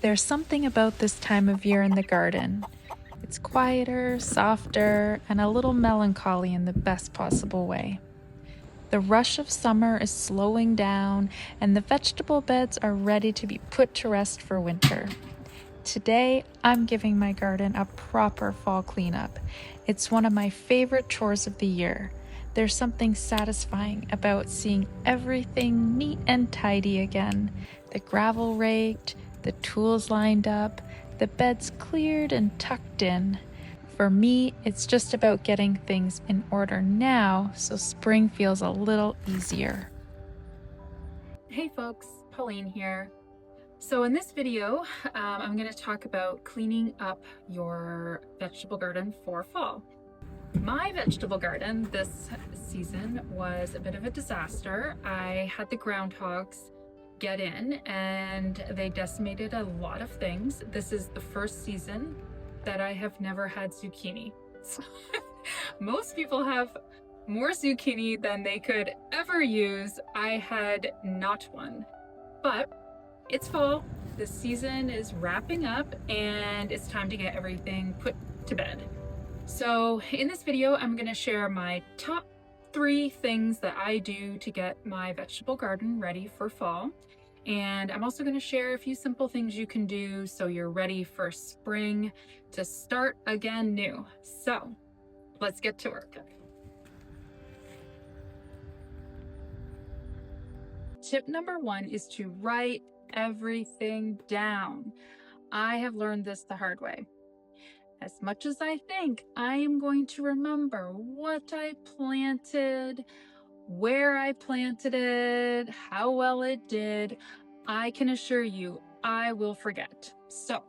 There's something about this time of year in the garden. It's quieter, softer, and a little melancholy in the best possible way. The rush of summer is slowing down, and the vegetable beds are ready to be put to rest for winter. Today, I'm giving my garden a proper fall cleanup. It's one of my favorite chores of the year. There's something satisfying about seeing everything neat and tidy again. The gravel raked, the tools lined up, the beds cleared and tucked in. For me, it's just about getting things in order now so spring feels a little easier. Hey folks, Pauline here. So in this video, I'm going to talk about cleaning up your vegetable garden for fall. My vegetable garden this season was a bit of a disaster. I had the groundhogs get in and they decimated a lot of things. This is the first season that I have never had zucchini. So most people have more zucchini than they could ever use. I had not one, but it's fall, the season is wrapping up, and it's time to get everything put to bed. So in this video, I'm going to share my top 3 things that I do to get my vegetable garden ready for fall. And I'm also going to share a few simple things you can do so you're ready for spring to start again new. So let's get to work. Tip number 1 is to write everything down. I have learned this the hard way. As much as I think I am going to remember what I planted, where I planted it, how well it did, I can assure you I will forget. So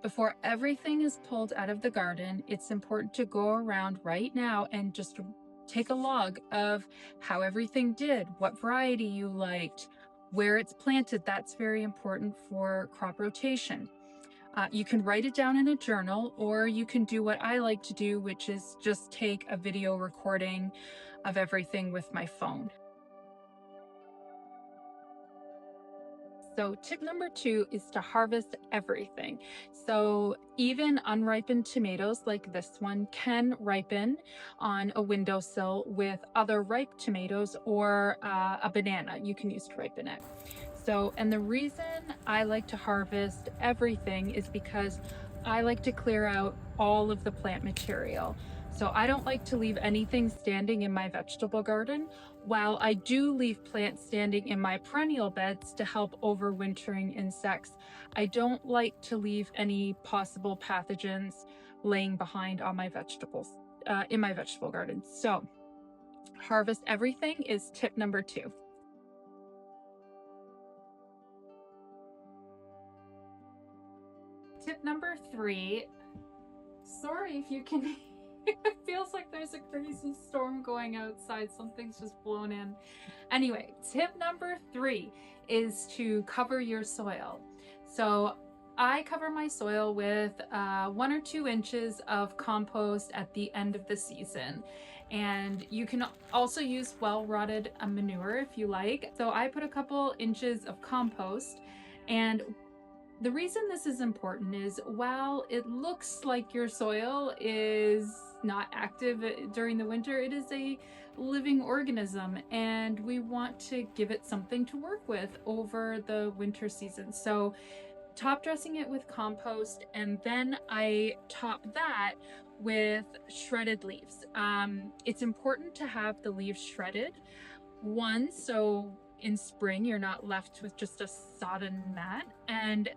before everything is pulled out of the garden, it's important to go around right now and just take a log of how everything did, what variety you liked, where it's planted. That's very important for crop rotation. You can write it down in a journal, or you can do what I like to do, which is just take a video recording of everything with my phone. So tip number 2 is to harvest everything. So even unripened tomatoes like this one can ripen on a windowsill with other ripe tomatoes or a banana you can use to ripen it. So, and the reason I like to harvest everything is because I like to clear out all of the plant material. So I don't like to leave anything standing in my vegetable garden, while I do leave plants standing in my perennial beds to help overwintering insects. I don't like to leave any possible pathogens laying behind on my vegetables in my vegetable garden. So harvest everything is tip number 2. Tip number 3, sorry if you can it feels like there's a crazy storm going outside. Something's just blown in. Anyway, tip number 3 is to cover your soil. So I cover my soil with 1 or 2 inches of compost at the end of the season. And you can also use well-rotted manure if you like. So I put a couple inches of compost, and the reason this is important is while it looks like your soil is not active during the winter, it is a living organism, and we want to give it something to work with over the winter season. So top dressing it with compost, and then I top that with shredded leaves. It's important to have the leaves shredded. One, so in spring you're not left with just a sodden mat, and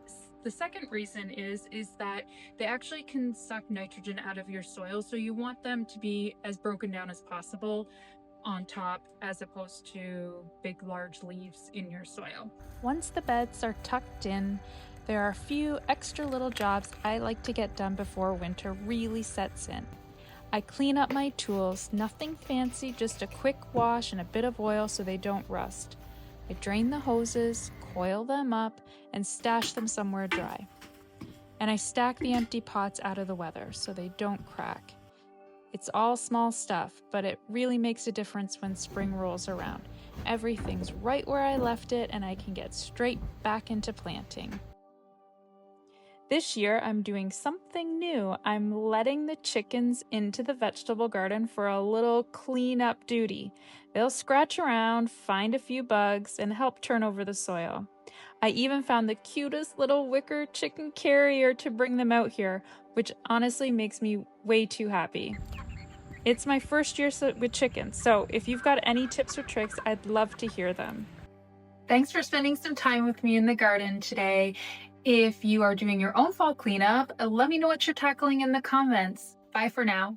the second reason is that they actually can suck nitrogen out of your soil, so you want them to be as broken down as possible on top, as opposed to big large leaves in your soil. Once the beds are tucked in, there are a few extra little jobs I like to get done before winter really sets in. I clean up my tools, nothing fancy, just a quick wash and a bit of oil so they don't rust. I drain the hoses, coil them up, and stash them somewhere dry. And I stack the empty pots out of the weather so they don't crack. It's all small stuff, but it really makes a difference when spring rolls around. Everything's right where I left it, and I can get straight back into planting. This year, I'm doing something new. I'm letting the chickens into the vegetable garden for a little cleanup duty. They'll scratch around, find a few bugs, and help turn over the soil. I even found the cutest little wicker chicken carrier to bring them out here, which honestly makes me way too happy. It's my first year with chickens, so if you've got any tips or tricks, I'd love to hear them. Thanks for spending some time with me in the garden today. If you are doing your own fall cleanup, let me know what you're tackling in the comments. Bye for now.